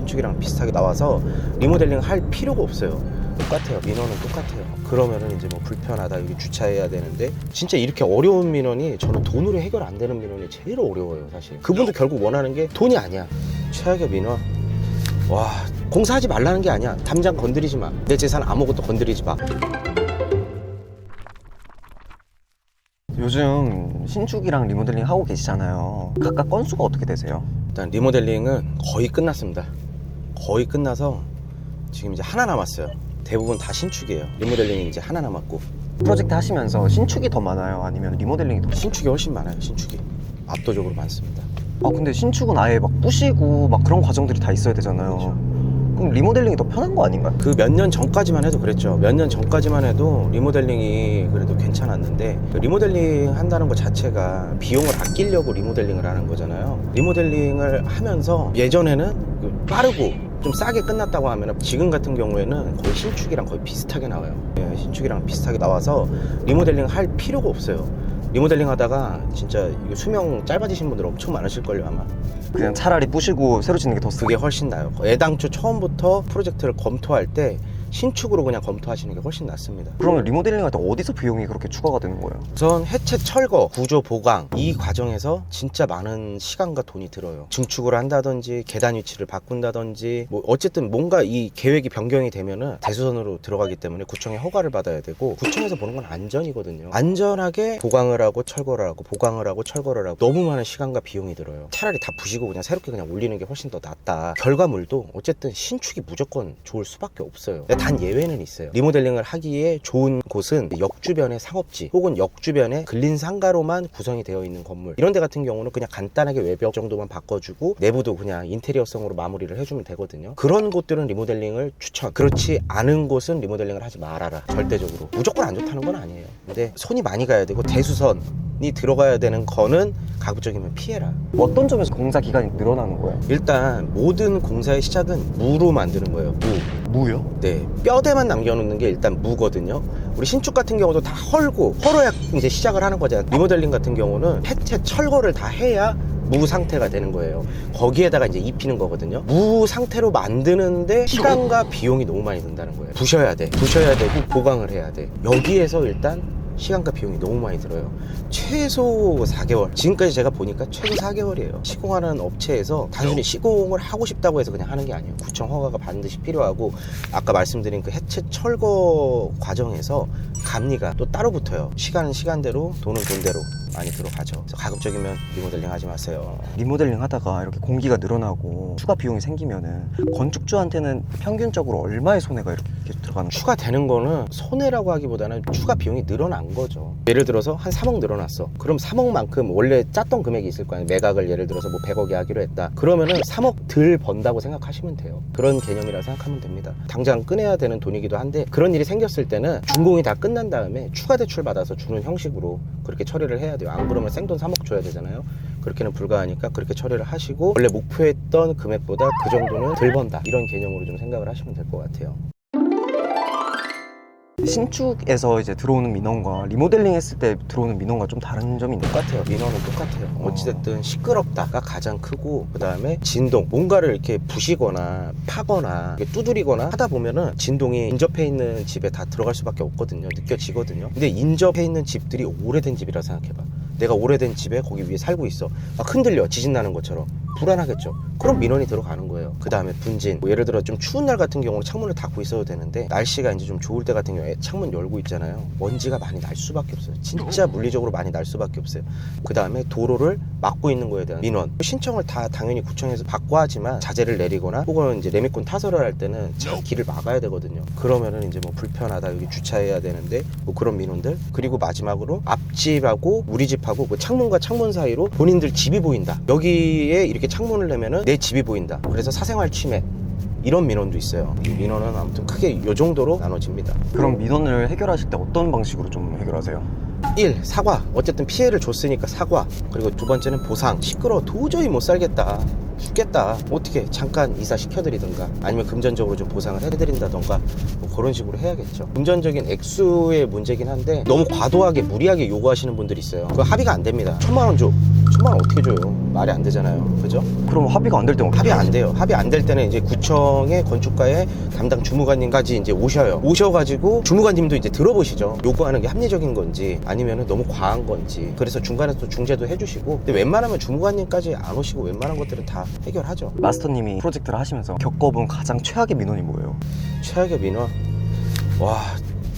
신축이랑 비슷하게 나와서 리모델링 할 필요가 없어요. 똑같아요. 민원은 똑같아요. 그러면은 이제 뭐 불편하다, 여기 주차해야 되는데, 진짜 이렇게 어려운 민원이 저는 돈으로 해결 안 되는 민원이 제일 어려워요, 사실. 그분도 결국 원하는 게 돈이 아니야. 최악의 민원. 와, 공사하지 말라는 게 아니야. 담장 건드리지 마. 내 재산 아무것도 건드리지 마. 요즘 신축이랑 리모델링 하고 계시잖아요. 각각 건수가 어떻게 되세요? 일단 리모델링은 거의 끝났습니다. 거의 끝나서 지금 이제 하나 남았어요. 대부분 다 신축이에요. 리모델링이 이제 하나 남았고. 프로젝트 하시면서 신축이 더 많아요? 아니면 리모델링이 더? 신축이 훨씬 많아요. 신축이 압도적으로 많습니다. 아 근데 신축은 아예 막 부시고 막 그런 과정들이 다 있어야 되잖아요. 그렇죠. 그럼 리모델링이 더 편한 거 아닌가요? 그 몇 년 전까지만 해도 그랬죠. 몇 년 전까지만 해도 리모델링이 그래도 괜찮았는데, 그 리모델링 한다는 것 자체가 비용을 아끼려고 리모델링을 하는 거잖아요. 리모델링을 하면서 예전에는 빠르고 좀 싸게 끝났다고 하면 지금 같은 경우에는 거의 신축이랑 거의 비슷하게 나와요. 예, 신축이랑 비슷하게 나와서 리모델링 할 필요가 없어요. 리모델링 하다가 진짜 이거 수명 짧아지신 분들 엄청 많으실걸요, 아마. 그냥 차라리 부시고 새로 짓는 게 더 그게 훨씬 나아요. 애당초 처음부터 프로젝트를 검토할 때 신축으로 그냥 검토하시는 게 훨씬 낫습니다. 그러면 리모델링 할 때 어디서 비용이 그렇게 추가가 되는 거예요? 우선 해체 철거, 구조 보강, 이 과정에서 진짜 많은 시간과 돈이 들어요. 증축을 한다든지 계단 위치를 바꾼다든지 뭐 어쨌든 뭔가 이 계획이 변경이 되면은 대수선으로 들어가기 때문에 구청의 허가를 받아야 되고, 구청에서 보는 건 안전이거든요. 안전하게 보강을 하고 철거를 하고 보강을 하고 철거를 하고 너무 많은 시간과 비용이 들어요. 차라리 다 부시고 그냥 새롭게 그냥 올리는 게 훨씬 더 낫다. 결과물도 어쨌든 신축이 무조건 좋을 수밖에 없어요. 단 예외는 있어요. 리모델링을 하기에 좋은 곳은 역 주변의 상업지 혹은 역 주변의 근린 상가로만 구성이 되어 있는 건물, 이런 데 같은 경우는 그냥 간단하게 외벽 정도만 바꿔주고 내부도 그냥 인테리어성으로 마무리를 해주면 되거든요. 그런 곳들은 리모델링을 추천. 그렇지 않은 곳은 리모델링을 하지 말아라. 절대적으로. 무조건 안 좋다는 건 아니에요. 근데 손이 많이 가야 되고 대수선이 들어가야 되는 거는 가급적이면 피해라. 어떤 점에서 공사 기간이 늘어나는 거예요? 일단 모든 공사의 시작은 무로 만드는 거예요. 무요? 네, 뼈대만 남겨놓는 게 일단 무거든요. 우리 신축 같은 경우도 다 헐어야 이제 시작을 하는 거잖아요. 리모델링 같은 경우는 해체 철거를 다 해야 무 상태가 되는 거예요. 거기에다가 이제 입히는 거거든요. 무 상태로 만드는데 시간과 비용이 너무 많이 든다는 거예요. 부셔야 되고 보강을 해야 돼. 여기에서 일단 시간과 비용이 너무 많이 들어요. 최소 4개월. 지금까지 제가 보니까 최소 4개월이에요. 시공하는 업체에서 단순히 시공을 하고 싶다고 해서 그냥 하는 게 아니에요. 구청 허가가 반드시 필요하고, 아까 말씀드린 그 해체 철거 과정에서 감리가 또 따로 붙어요. 시간은 시간대로, 돈은 돈대로 많이 들어가죠. 그래서 가급적이면 리모델링 하지 마세요. 리모델링 하다가 이렇게 공기가 늘어나고 추가 비용이 생기면은 건축주한테는 평균적으로 얼마의 손해가 이렇게 들어가는 거예요? 추가되는 거는 손해라고 하기보다는 추가 비용이 늘어난 거죠. 예를 들어서 한 3억 늘어났어. 그럼 3억만큼 원래 짰던 금액이 있을 거 아니에요. 매각을 예를 들어서 뭐 100억에 하기로 했다. 그러면은 3억 덜 번다고 생각하시면 돼요. 그런 개념이라고 생각하면 됩니다. 당장 꺼내야 되는 돈이기도 한데, 그런 일이 생겼을 때는 준공이 다 끝난 다음에 추가 대출 받아서 주는 형식으로 그렇게 처리를 해야 돼요. 안 그러면 생돈 3억 줘야 되잖아요. 그렇게는 불가하니까 그렇게 처리를 하시고, 원래 목표했던 금액보다 그 정도는 덜 번다, 이런 개념으로 좀 생각을 하시면 될 것 같아요. 신축에서 이제 들어오는 민원과 리모델링 했을 때 들어오는 민원과 좀 다른 점이 있나요? 똑같아요. 민원은 똑같아요. 어찌됐든 시끄럽다가 가장 크고, 그 다음에 진동, 뭔가를 이렇게 부시거나 파거나 두드리거나 하다 보면은 진동이 인접해 있는 집에 다 들어갈 수밖에 없거든요. 느껴지거든요. 근데 인접해 있는 집들이 오래된 집이라 생각해봐. 내가 오래된 집에 거기 위에 살고 있어. 막 흔들려, 지진 나는 것처럼. 불안하겠죠. 그럼 민원이 들어가는 거예요. 그 다음에 분진, 뭐 예를 들어 좀 추운 날 같은 경우는 창문을 닫고 있어도 되는데, 날씨가 이제 좀 좋을 때 같은 경우에 창문 열고 있잖아요. 먼지가 많이 날 수밖에 없어요. 진짜 물리적으로 많이 날 수밖에 없어요. 그 다음에 도로를 막고 있는 거에 대한 민원, 신청을 다 당연히 구청에서 받고 하지만 자재를 내리거나 혹은 이제 레미콘 타설을 할 때는 차 길을 막아야 되거든요. 그러면은 이제 뭐 불편하다, 여기 주차해야 되는데, 뭐 그런 민원들. 그리고 마지막으로 앞집하고 우리 집하고 뭐 창문과 창문 사이로 본인들 집이 보인다, 여기에 이렇게 창문을 내면은 내 집이 보인다, 그래서 사생활 침해, 이런 민원도 있어요. 이 민원은 아무튼 크게 이 정도로 나눠집니다. 그럼 민원을 해결하실 때 어떤 방식으로 좀 해결하세요? 1. 사과. 어쨌든 피해를 줬으니까 사과. 그리고 두 번째는 보상. 시끄러워, 도저히 못 살겠다, 죽겠다, 어떻게 잠깐 이사 시켜드리든가, 아니면 금전적으로 좀 보상을 해드린다던가, 뭐 그런 식으로 해야겠죠. 금전적인 액수의 문제긴 한데, 너무 과도하게 무리하게 요구하시는 분들이 있어요. 그거 합의가 안 됩니다. 1000만 원 줘, 천만 원 어떻게 줘요? 말이 안 되잖아요. 그죠? 그럼 합의가 안 될 때는 어떻게 합의 안 돼요. 합의 안 될 때는 이제 구청의 건축가의 담당 주무관님까지 이제 오셔요. 오셔가지고 주무관님도 이제 들어보시죠. 요구하는 게 합리적인 건지 아니면 너무 과한 건지. 그래서 중간에 또 중재도 해주시고. 근데 웬만하면 주무관님까지 안 오시고 웬만한 것들은 다 해결하죠. 마스터님이 프로젝트를 하시면서 겪어본 가장 최악의 민원이 뭐예요? 최악의 민원. 와.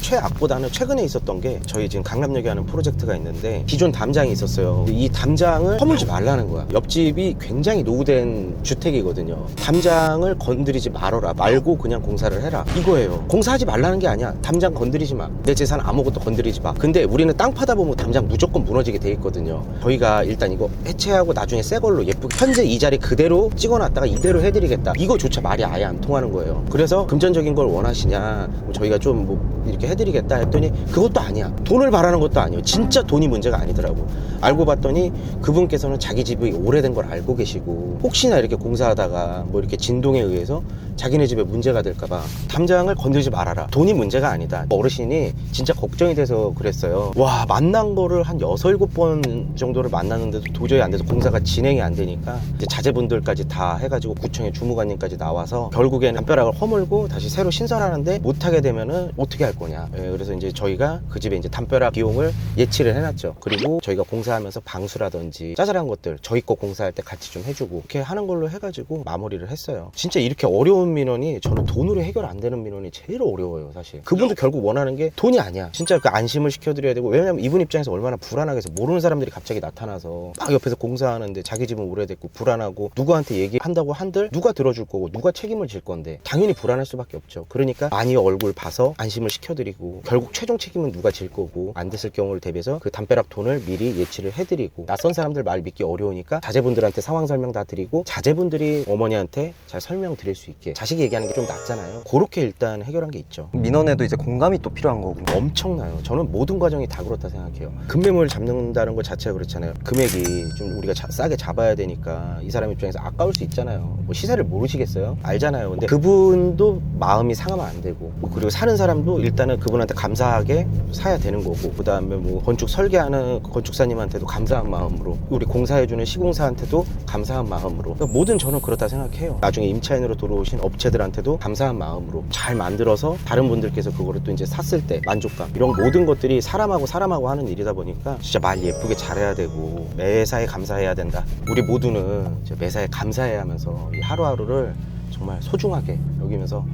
최악보다는 최근에 있었던 게 저희 지금 강남역에 하는 프로젝트가 있는데 기존 담장이 있었어요. 이 담장을 허물지 말라는 거야. 옆집이 굉장히 노후된 주택이거든요. 담장을 건드리지 말아라. 말고 그냥 공사를 해라. 이거예요. 공사하지 말라는 게 아니야. 담장 건드리지 마. 내 재산 아무것도 건드리지 마. 근데 우리는 땅 파다 보면 담장 무조건 무너지게 돼 있거든요. 저희가 일단 이거 해체하고 나중에 새 걸로 예쁘게 현재 이 자리 그대로 찍어놨다가 이대로 해드리겠다. 이거조차 말이 아예 안 통하는 거예요. 그래서 금전적인 걸 원하시냐, 저희가 좀 뭐 이렇게 해드리겠다 했더니 그것도 아니야. 돈을 바라는 것도 아니에요. 진짜 돈이 문제가 아니더라고. 알고 봤더니 그분께서는 자기 집이 오래된 걸 알고 계시고 혹시나 이렇게 공사하다가 뭐 이렇게 진동에 의해서 자기네 집에 문제가 될까봐 담장을 건들지 말아라. 돈이 문제가 아니다. 어르신이 진짜 걱정이 돼서 그랬어요. 와, 만난 거를 한 6, 7번 정도를 만났는데도 도저히 안 돼서 공사가 진행이 안 되니까 이제 자제분들까지 다 해가지고 구청의 주무관님까지 나와서 결국에는 담벼락을 허물고 다시 새로 신설하는데 못하게 되면은 어떻게 할 거냐. 예, 그래서 이제 저희가 그 집에 이제 담벼락 비용을 예치를 해놨죠. 그리고 저희가 공사하면서 방수라든지 짜잘한 것들 저희 거 공사할 때 같이 좀 해주고 이렇게 하는 걸로 해가지고 마무리를 했어요. 진짜 이렇게 어려운 민원이 저는 돈으로 해결 안 되는 민원이 제일 어려워요. 사실 그분도 결국 원하는 게 돈이 아니야. 진짜 그 안심을 시켜드려야 되고, 왜냐면 이분 입장에서 얼마나 불안하겠어. 모르는 사람들이 갑자기 나타나서 막 옆에서 공사하는데 자기 집은 오래됐고 불안하고 누구한테 얘기한다고 한들 누가 들어줄 거고 누가 책임을 질 건데 당연히 불안할 수밖에 없죠. 그러니까 많이 얼굴 봐서 안심을 시켜드리고 결국 최종 책임은 누가 질 거고 안 됐을 경우를 대비해서 그 담벼락 돈을 미리 예치를 해드리고, 낯선 사람들 말 믿기 어려우니까 자제분들한테 상황 설명 다 드리고 자제분들이 어머니한테 잘 설명 드릴 수 있게, 자식이 얘기하는 게 좀 낫잖아요. 그렇게 일단 해결한 게 있죠. 민원에도 이제 공감이 또 필요한 거고. 엄청나요. 저는 모든 과정이 다 그렇다 생각해요. 급매물 잡는다는 것 자체가 그렇잖아요. 금액이 좀 우리가 싸게 잡아야 되니까 이 사람 입장에서 아까울 수 있잖아요. 뭐 시세를 모르시겠어요? 알잖아요. 근데 그분도 마음이 상하면 안 되고, 그리고 사는 사람도 일단은 그분한테 감사하게 사야 되는 거고, 그 다음에 뭐 건축 설계하는 건축사님한테도 감사한 마음으로, 우리 공사해주는 시공사한테도 감사한 마음으로, 그러니까 뭐든 저는 그렇다 생각해요. 나중에 임차인으로 들어오신 업체들한테도 감사한 마음으로 잘 만들어서 다른 분들께서 그거를 또 이제 샀을 때 만족감, 이런 모든 것들이 사람하고 하는 일이다 보니까 진짜 말 예쁘게 잘해야 되고 매사에 감사해야 된다. 우리 모두는 이제 매사에 감사해야 하면서 이 하루하루를 정말 소중하게 여기면서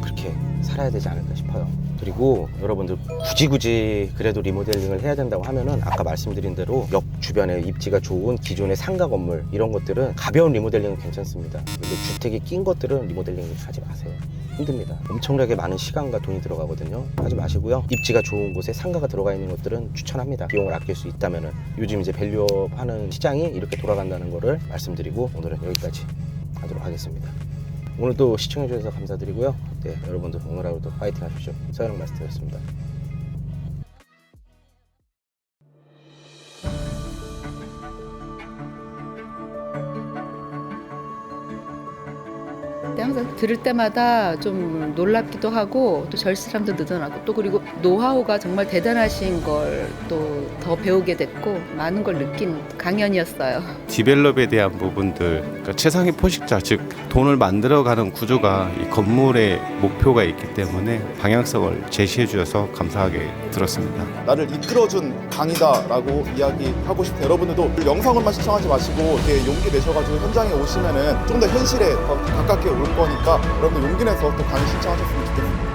그렇게 살아야 되지 않을까 싶어요. 그리고 여러분들 굳이 그래도 리모델링을 해야 된다고 하면은 아까 말씀드린 대로 역 주변에 입지가 좋은 기존의 상가 건물, 이런 것들은 가벼운 리모델링은 괜찮습니다. 근데 주택이 낀 것들은 리모델링 하지 마세요. 힘듭니다. 엄청나게 많은 시간과 돈이 들어가거든요. 하지 마시고요. 입지가 좋은 곳에 상가가 들어가 있는 것들은 추천합니다. 비용을 아낄 수 있다면은. 요즘 이제 밸류업 하는 시장이 이렇게 돌아간다는 거를 말씀드리고 오늘은 여기까지 하도록 하겠습니다. 오늘도 시청해주셔서 감사드리고요. 여러분들 오늘 하루도 파이팅 하십시오. 서현웅 마스터였습니다. 항상 들을 때마다 좀 놀랍기도 하고 또 절실함도 늘어나고, 또 그리고 노하우가 정말 대단하신 걸 또 더 배우게 됐고 많은 걸 느낀 강연이었어요. 디벨롭에 대한 부분들, 그러니까 최상위 포식자, 즉 돈을 만들어가는 구조가 이 건물의 목표가 있기 때문에 방향성을 제시해 주셔서 감사하게 들었습니다. 나를 이끌어준 강의다라고 이야기하고 싶어요. 여러분들도 영상으로만 시청하지 마시고 이렇게 용기 내셔가지고 현장에 오시면은 좀 더 현실에 더 가깝게 올 거니까 여러분들 용기 내서 또 강의 신청하셨으면 좋겠습니다.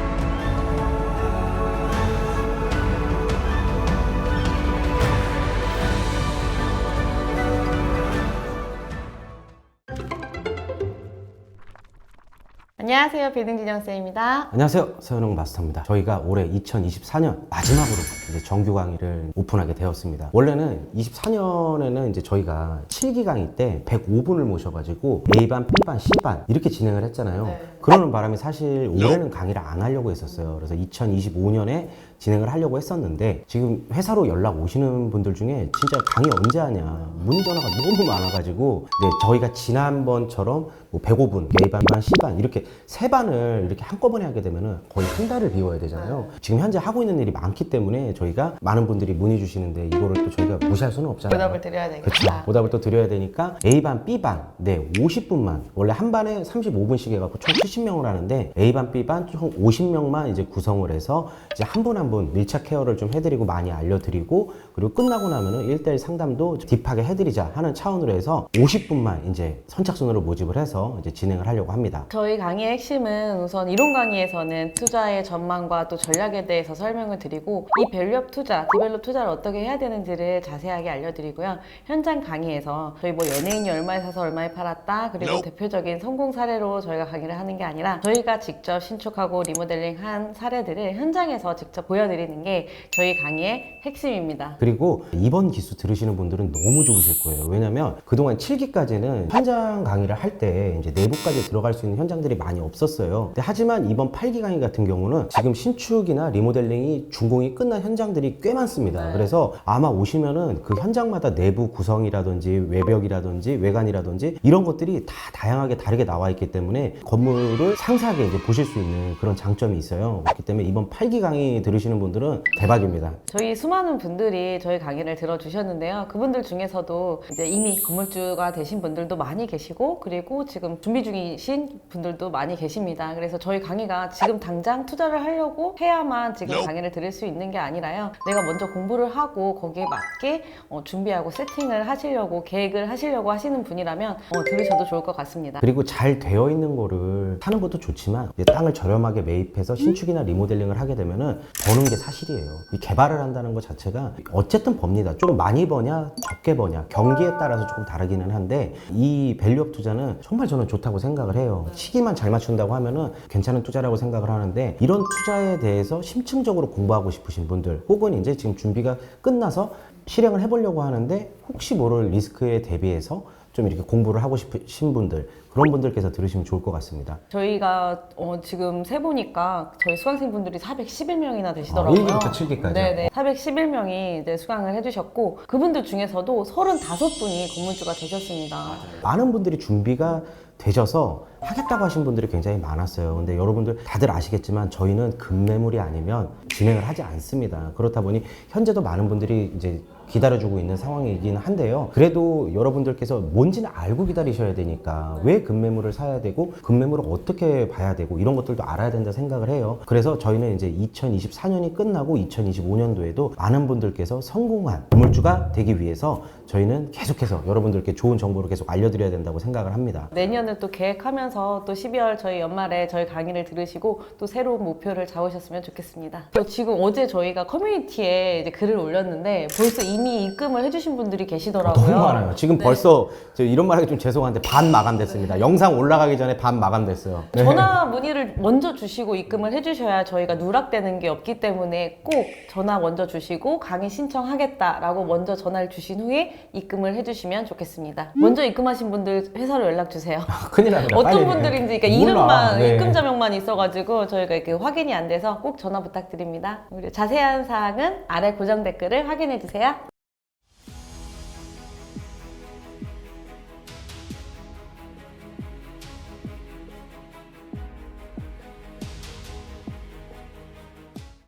안녕하세요. 빌딩진영쌤입니다. 안녕하세요. 서현웅 마스터입니다. 저희가 올해 2024년 마지막으로 이제 정규 강의를 오픈하게 되었습니다. 원래는 24년에는 이제 저희가 7기 강의 때 105분을 모셔가지고 A반, B반, C반 이렇게 진행을 했잖아요. 네. 그러는 바람에 사실 올해는 강의를 안 하려고 했었어요. 그래서 2025년에 진행을 하려고 했었는데 지금 회사로 연락 오시는 분들 중에 진짜 강의 언제 하냐 문의 전화가 너무 많아가지고 네, 저희가 지난번처럼 뭐 105분, A반만, C반 이렇게 세 반을 이렇게 한꺼번에 하게 되면은 거의 한 달을 비워야 되잖아요. 지금 현재 하고 있는 일이 많기 때문에 저희가 많은 분들이 문의 주시는데 이거를 또 저희가 무시할 수는 없잖아요. 보답을 드려야 되겠다. 그렇죠. 보답을 또 드려야 되니까 A반, B반, 네, 50분만. 원래 한 반에 35분씩 해갖고 총 70명을 하는데 A반, B반 총 50명만 이제 구성을 해서 이제 한 분 한 분 밀착 케어를 좀 해드리고 많이 알려드리고 그리고 끝나고 나면은 1대1 상담도 딥하게 해드리자 하는 차원으로 해서 50분만 이제 선착순으로 모집을 해서 이제 진행을 하려고 합니다. 저희 강의의 핵심은 우선 이론 강의에서는 투자의 전망과 또 전략에 대해서 설명을 드리고 이 밸류업 투자, 디벨롭 투자를 어떻게 해야 되는지를 자세하게 알려드리고요. 현장 강의에서 저희 뭐 연예인이 얼마에 사서 얼마에 팔았다 그리고 대표적인 성공 사례로 저희가 강의를 하는 게 아니라 저희가 직접 신축하고 리모델링한 사례들을 현장에서 직접 보여드리는 게 저희 강의의 핵심입니다. 그리고 이번 기수 들으시는 분들은 너무 좋으실 거예요. 왜냐면 그동안 7기까지는 현장 강의를 할 때 이제 내부까지 들어갈 수 있는 현장들이 많이 없었어요. 근데 하지만 이번 8기 강의 같은 경우는 지금 신축이나 리모델링이 준공이 끝난 현장들이 꽤 많습니다. 그래서 아마 오시면은 그 현장마다 내부 구성이라든지 외벽이라든지 외관이라든지 이런 것들이 다 다양하게 다르게 나와 있기 때문에 건물을 상세하게 이제 보실 수 있는 그런 장점이 있어요. 그렇기 때문에 이번 8기 강의 들으시는 분들은 대박입니다. 저희 수많은 분들이 저희 강의를 들어주셨는데요. 그분들 중에서도 이제 이미 건물주가 되신 분들도 많이 계시고 그리고 지금 준비 중이신 분들도 많이 계십니다. 그래서 저희 강의가 지금 당장 투자를 하려고 해야만 지금 강의를 들을 수 있는 게 아니라요. 내가 먼저 공부를 하고 거기에 맞게 준비하고 세팅을 하시려고 계획을 하시려고 하시는 분이라면 들으셔도 좋을 것 같습니다. 그리고 잘 되어 있는 거를 사는 것도 좋지만 이제 땅을 저렴하게 매입해서 신축이나 리모델링을 하게 되면은 버는 게 사실이에요. 이 개발을 한다는 것 자체가 어쨌든 법니다. 좀 많이 버냐 적게 버냐 경기에 따라서 조금 다르기는 한데 이 밸류업 투자는 정말 저는 좋다고 생각을 해요. 시기만 잘 맞춘다고 하면은 괜찮은 투자라고 생각을 하는데 이런 투자에 대해서 심층적으로 공부하고 싶으신 분들 혹은 이제 지금 준비가 끝나서 실행을 해보려고 하는데 혹시 모를 리스크에 대비해서 좀 이렇게 공부를 하고 싶으신 분들 그런 분들께서 들으시면 좋을 것 같습니다. 저희가 지금 세보니까 저희 수강생분들이 411명이나 되시더라고요. 1기부터 7기까지. 네네. 411명이 이제 수강을 해주셨고 그분들 중에서도 35분이 건물주가 되셨습니다. 많은 분들이 준비가 되셔서 하겠다고 하신 분들이 굉장히 많았어요. 근데 여러분들 다들 아시겠지만 저희는 급매물이 아니면 진행을 하지 않습니다. 그렇다 보니 현재도 많은 분들이 이제 기다려주고 있는 상황이긴 한데요. 그래도 여러분들께서 뭔지는 알고 기다리셔야 되니까 왜 급매물을 사야 되고 급매물을 어떻게 봐야 되고 이런 것들도 알아야 된다 생각을 해요. 그래서 저희는 이제 2024년이 끝나고 2025년도에도 많은 분들께서 성공한 건물주가 되기 위해서 저희는 계속해서 여러분들께 좋은 정보를 계속 알려드려야 된다고 생각을 합니다. 내년을 또 계획하면서 또 12월 저희 연말에 저희 강의를 들으시고 또 새로운 목표를 잡으셨으면 좋겠습니다. 또 지금 어제 저희가 커뮤니티에 이제 글을 올렸는데 벌써 이미 입금을 해주신 분들이 계시더라고요. 너무 많아요. 지금 벌써 저 이런 말하기 좀 죄송한데 반 마감됐습니다. 영상 올라가기 전에 반 마감됐어요. 네. 전화 문의를 먼저 주시고 입금을 해주셔야 저희가 누락되는 게 없기 때문에 꼭 전화 먼저 주시고 강의 신청하겠다라고 먼저 전화를 주신 후에 입금을 해주시면 좋겠습니다. 먼저 입금하신 분들 회사로 연락 주세요. 큰일 납니다. 어떤 빨리. 분들인지 그러니까 몰라. 이름만 네. 입금자명만 있어가지고 저희가 이렇게 확인이 안 돼서 꼭 전화 부탁드립니다. 그리고 자세한 사항은 아래 고정 댓글을 확인해 주세요.